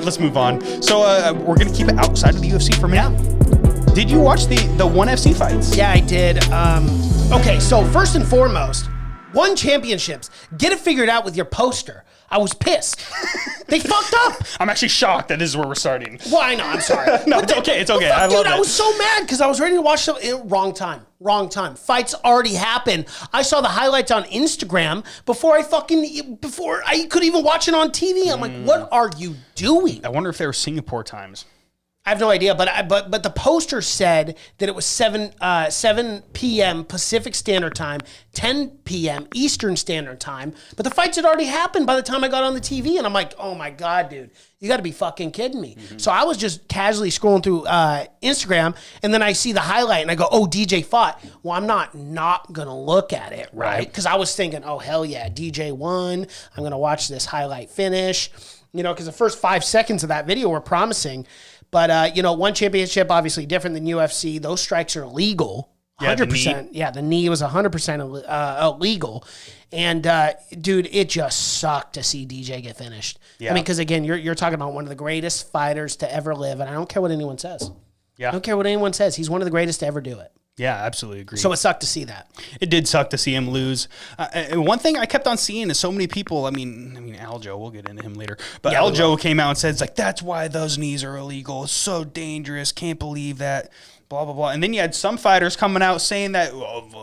let's move on. So we're gonna keep it outside of the UFC for a minute. Yeah. Did you watch the ONE FC fights? Yeah, I did. Okay, so first and foremost, ONE Championships. Get it figured out with your poster. I was pissed. They fucked up. I'm actually shocked that this is where we're starting. Well, I know. I'm sorry. No, it's okay. It's okay. I love it. I was so mad because I was ready to watch the wrong time. Fights already happened. I saw the highlights on Instagram before I could even watch it on TV. I'm like, what are you doing? I wonder if they were Singapore times. I have no idea, but the poster said that it was 7 p.m. Pacific Standard Time, 10 p.m. Eastern Standard Time, but the fights had already happened by the time I got on the TV, and I'm like, oh my God, dude, you got to be fucking kidding me. Mm-hmm. So I was just casually scrolling through Instagram, and then I see the highlight, and I go, oh, DJ fought. Well, I'm not going to look at it, right? Because I was thinking, oh, hell yeah, DJ won. I'm going to watch this highlight finish, because the first 5 seconds of that video were promising. But, ONE Championship, obviously different than UFC. Those strikes are illegal. 100%. Yeah, the knee was 100% illegal. And, dude, it just sucked to see DJ get finished. Yeah. I mean, because, again, you're talking about one of the greatest fighters to ever live, and I don't care what anyone says. Yeah. I don't care what anyone says. He's one of the greatest to ever do it. Yeah, absolutely agree. So it sucked to see that. It did suck to see him lose. One thing I kept on seeing is so many people, I mean, Aljo, we'll get into him later, but yeah, Aljo came out and said, it's like, that's why those knees are illegal. It's so dangerous. Can't believe that. Blah, blah, blah. And then you had some fighters coming out saying that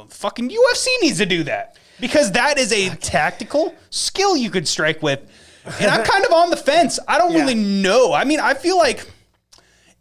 fucking UFC needs to do that because that is a tactical skill you could strike with. And I'm kind of on the fence. I don't really know. I mean, I feel like,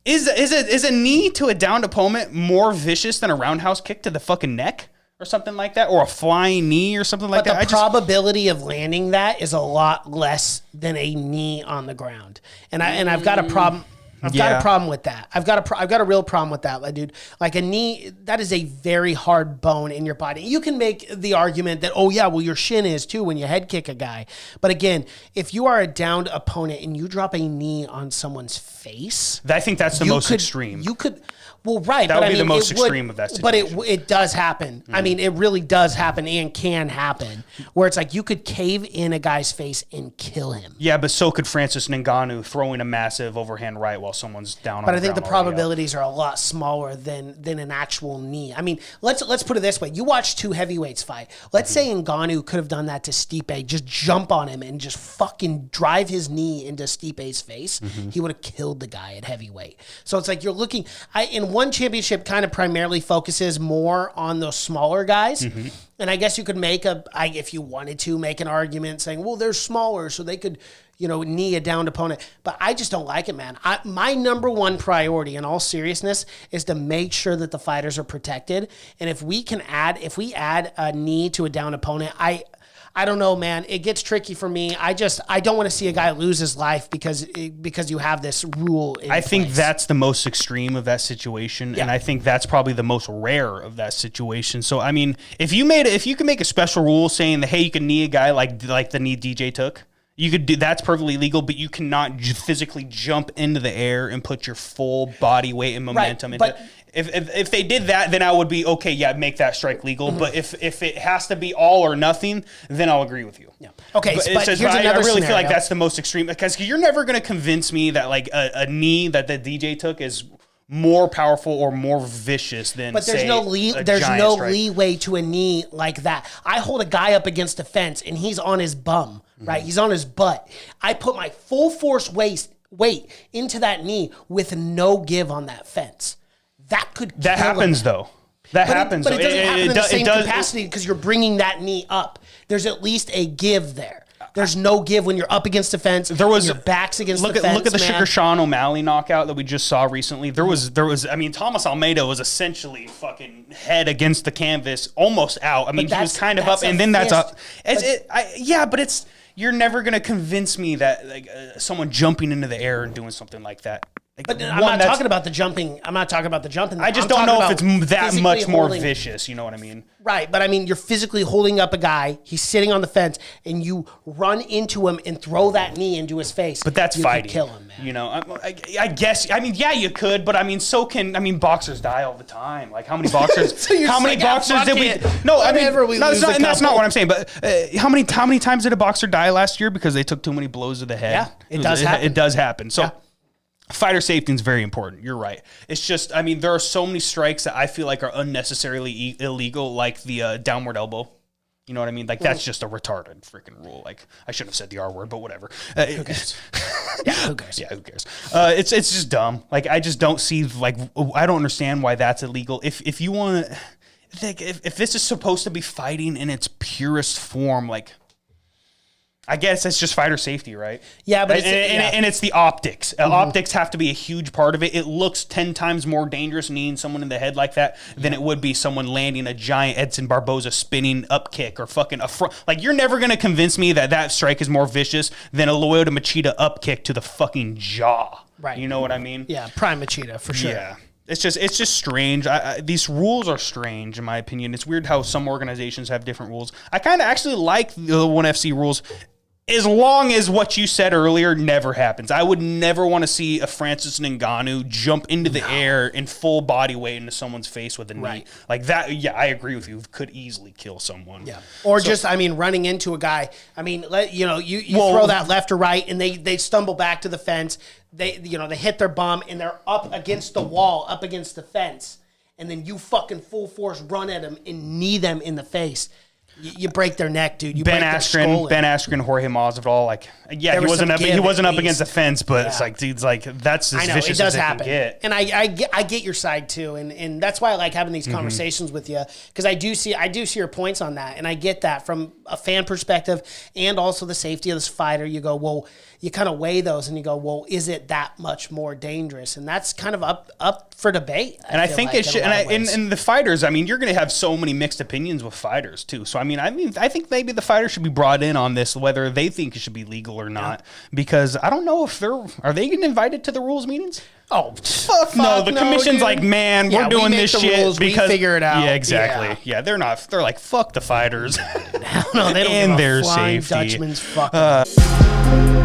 Is a knee to a downed opponent more vicious than a roundhouse kick to the fucking neck or something like that, or a flying knee or something like that? But the probability of landing that is a lot less than a knee on the ground, and I've got a problem. I've got a problem with that. I've got a real problem with that, dude. Like a knee, that is a very hard bone in your body. You can make the argument that, oh yeah, well your shin is too when you head kick a guy. But again, if you are a downed opponent and you drop a knee on someone's face, I think that's the most extreme. You could. Well, right. That would be the most extreme of that situation. But it does happen. Mm-hmm. I mean, it really does happen and can happen where it's like you could cave in a guy's face and kill him. Yeah, but so could Francis Ngannou throwing a massive overhand right while someone's down on the ground. But I think the probabilities are a lot smaller than an actual knee. I mean, let's put it this way. You watch two heavyweights fight. Let's say Ngannou could have done that to Stipe, just jump on him and just fucking drive his knee into Stipe's face. Mm-hmm. He would have killed the guy at heavyweight. So it's like you're looking... In ONE Championship kind of primarily focuses more on those smaller guys. Mm-hmm. And I guess you could if you wanted to, make an argument saying, well, they're smaller, so they could, knee a downed opponent. But I just don't like it, man. My number one priority in all seriousness is to make sure that the fighters are protected. And if we add a knee to a downed opponent, I don't know, man. It gets tricky for me. I don't want to see a guy lose his life because you have this rule in place. think that's the most extreme of that situation, and I think that's probably the most rare of that situation. So, I mean, if you can make a special rule saying that, hey, you can knee a guy like the knee DJ took, you could do that's perfectly legal, but you cannot physically jump into the air and put your full body weight and momentum into it. If they did that, then I would be okay. Yeah, make that strike legal. Mm-hmm. But if it has to be all or nothing, then I'll agree with you. Yeah. Okay. But here's another I really feel like that's the most extreme because you're never going to convince me that like a knee that the DJ took is more powerful or more vicious than. But there's no leeway to a knee like that. I hold a guy up against a fence and he's on his bum, right? Mm-hmm. He's on his butt. I put my full force weight into that knee with no give on that fence. That happens though. That happens. But it doesn't happen in the same capacity because you're bringing that knee up. There's at least a give there. There's no give when you're up against the fence. Your back's against the fence. Look at the Sugar Sean O'Malley knockout that we just saw recently. There was. I mean, Thomas Almeida was essentially fucking head against the canvas, almost out. I mean, he was kind of up, and then that's up. But it's. You're never gonna convince me that like someone jumping into the air and doing something like that But I'm not talking about the jumping. I'm not talking about the jumping. I just don't know if it's that much more vicious. You know what I mean? Right. But I mean, you're physically holding up a guy. He's sitting on the fence, and you run into him and throw that knee into his face. But that's fighting. Could kill him, man. You know, I guess. I mean, yeah, you could, but I mean, so can. I mean, boxers die all the time. Like, how many boxers? So how many boxers did we? No, I mean, that's not what I'm saying. But how many times did a boxer die last year because they took too many blows to the head? Yeah, it does happen. It does happen. So. Yeah. Fighter safety is very important. You're right. It's just, I mean, there are so many strikes that I feel like are unnecessarily illegal, like the downward elbow. You know what I mean? Like, that's just a retarded freaking rule. Like, I shouldn't have said the R word, but whatever. Who cares? Yeah, who cares? Yeah, who cares? It's just dumb. Like, I just don't see, like, I don't understand why that's illegal. If you want to, if this is supposed to be fighting in its purest form, like, I guess it's just fighter safety, right? Yeah, but and it's the optics. Optics have to be a huge part of it. It looks 10 times more dangerous kneeing someone in the head like that than it would be someone landing a giant Edson Barboza spinning up kick or fucking a front. Like, you're never going to convince me that strike is more vicious than a Lyoto Machida up kick to the fucking jaw. Right. You know what I mean? Yeah, prime Machida, for sure. Yeah. It's just strange. These rules are strange, in my opinion. It's weird how some organizations have different rules. I kind of actually like the ONE FC rules, as long as what you said earlier never happens. I would never want to see a Francis Ngannou jump into the air in full body weight into someone's face with a knee. Like that, yeah, I agree with you. Could easily kill someone. Yeah. Or just, I mean, running into a guy. I mean, you throw that left or right, and they stumble back to the fence. They hit their bum, and they're up against the wall, up against the fence. And then you fucking full force run at them and knee them in the face. You break their neck, dude. You Ben Askren, Jorge Masvidal, like, yeah, he wasn't up against the fence, but it's like, dude's like, that's as vicious as it can get. And I get your side too, and that's why I like having these conversations with you, because I do see your points on that, and I get that from a fan perspective and also the safety of this fighter. You go, well, you kind of weigh those, and you go, well, is it that much more dangerous? And that's kind of up for debate. And I think it should. And the fighters, I mean, you're going to have so many mixed opinions with fighters too. So I think maybe the fighters should be brought in on this, whether they think it should be legal or not, because I don't know if are they getting invited to the rules meetings? Oh, fuck no! The commission's dude. Like, man, we're doing this shit rules, because we figure it out. Yeah, exactly. Yeah, they're not. They're like, fuck the fighters. No, they don't. And give their a flying safety. Dutchman's fucking.